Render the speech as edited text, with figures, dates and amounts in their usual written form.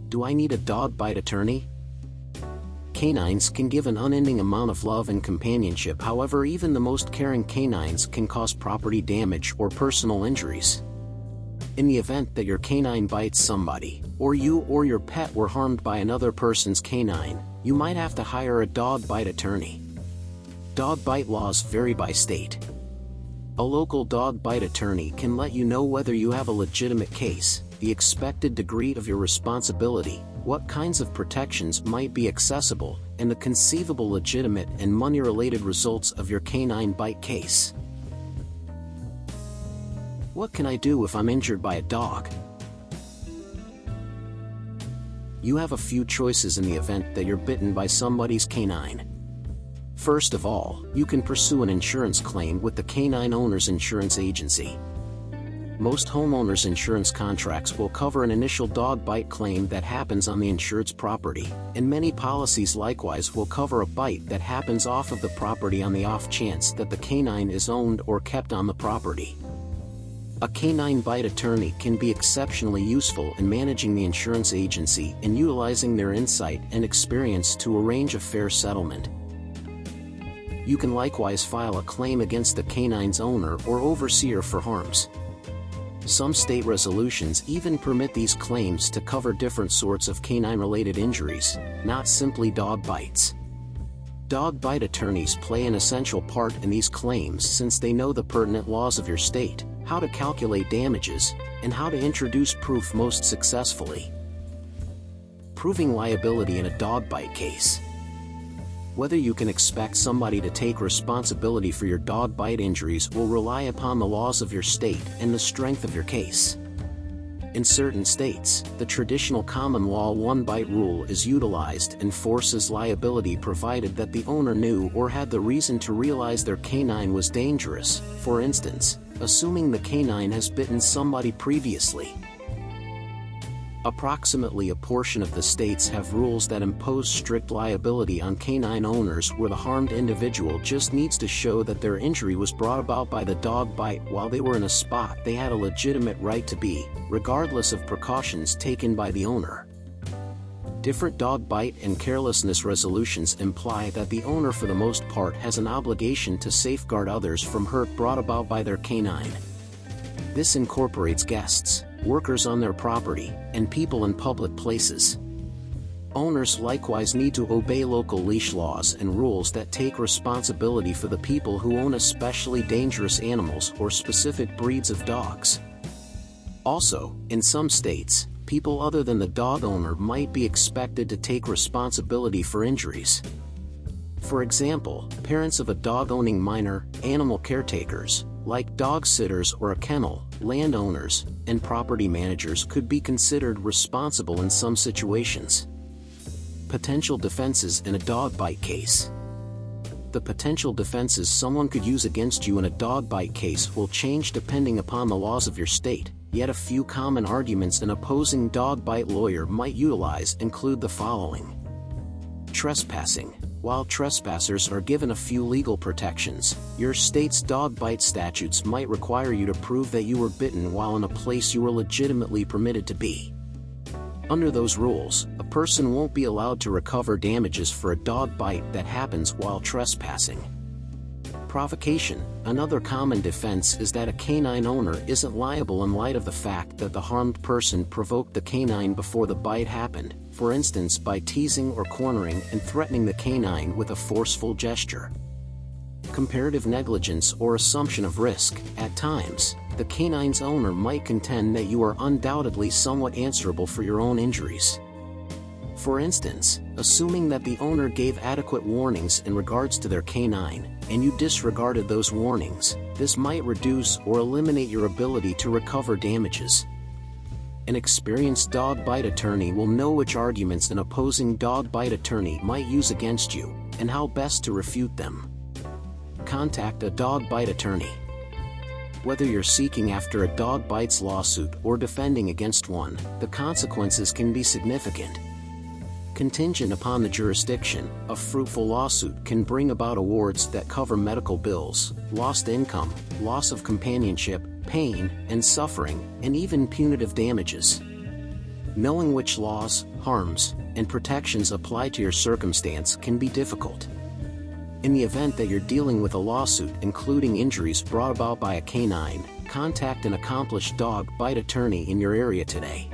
Do I need a dog bite attorney? Canines can give an unending amount of love and companionship. However, even the most caring canines can cause property damage or personal injuries. In the event that your canine bites somebody, or you or your pet were harmed by another person's canine, you might have to hire a dog bite attorney. Dog bite laws vary by state. A local dog bite attorney can let you know whether you have a legitimate case, the expected degree of your responsibility, what kinds of protections might be accessible, and the conceivable legitimate and money-related results of your canine bite case. What can I do if I'm injured by a dog? You have a few choices in the event that you're bitten by somebody's canine. First of all, you can pursue an insurance claim with the canine owner's insurance agency. Most homeowners' insurance contracts will cover an initial dog bite claim that happens on the insured's property, and many policies likewise will cover a bite that happens off of the property on the off chance that the canine is owned or kept on the property. A canine bite attorney can be exceptionally useful in managing the insurance agency and utilizing their insight and experience to arrange a fair settlement. You can likewise file a claim against the canine's owner or overseer for harms. Some state resolutions even permit these claims to cover different sorts of canine-related injuries, not simply dog bites. Dog bite attorneys play an essential part in these claims since they know the pertinent laws of your state, how to calculate damages, and how to introduce proof most successfully. Proving liability in a dog bite case. Whether you can expect somebody to take responsibility for your dog bite injuries will rely upon the laws of your state and the strength of your case. In certain states, the traditional common law one-bite rule is utilized and forces liability provided that the owner knew or had the reason to realize their canine was dangerous, for instance, assuming the canine has bitten somebody previously. Approximately a portion of the states have rules that impose strict liability on canine owners where the harmed individual just needs to show that their injury was brought about by the dog bite while they were in a spot they had a legitimate right to be, regardless of precautions taken by the owner. Different dog bite and carelessness resolutions imply that the owner for the most part has an obligation to safeguard others from hurt brought about by their canine. This incorporates guests, workers on their property, and people in public places. Owners likewise need to obey local leash laws and rules that take responsibility for the people who own especially dangerous animals or specific breeds of dogs. Also, in some states, people other than the dog owner might be expected to take responsibility for injuries. For example, parents of a dog-owning minor, animal caretakers, like dog sitters or a kennel, landowners, and property managers could be considered responsible in some situations. Potential defenses in a dog bite case. The potential defenses someone could use against you in a dog bite case will change depending upon the laws of your state, yet a few common arguments an opposing dog bite lawyer might utilize include the following. Trespassing. While trespassers are given a few legal protections, your state's dog bite statutes might require you to prove that you were bitten while in a place you were legitimately permitted to be. Under those rules, a person won't be allowed to recover damages for a dog bite that happens while trespassing. Provocation. Another common defense is that a canine owner isn't liable in light of the fact that the harmed person provoked the canine before the bite happened, for instance by teasing or cornering and threatening the canine with a forceful gesture. Comparative negligence or assumption of risk. At times, the canine's owner might contend that you are undoubtedly somewhat answerable for your own injuries. For instance, assuming that the owner gave adequate warnings in regards to their canine, and you disregarded those warnings, this might reduce or eliminate your ability to recover damages. An experienced dog bite attorney will know which arguments an opposing dog bite attorney might use against you, and how best to refute them. Contact a dog bite attorney. Whether you're seeking after a dog bites lawsuit or defending against one, the consequences can be significant. Contingent upon the jurisdiction, a fruitful lawsuit can bring about awards that cover medical bills, lost income, loss of companionship, pain and suffering, and even punitive damages. Knowing which laws, harms, and protections apply to your circumstance can be difficult. In the event that you're dealing with a lawsuit including injuries brought about by a canine, contact an accomplished dog bite attorney in your area today.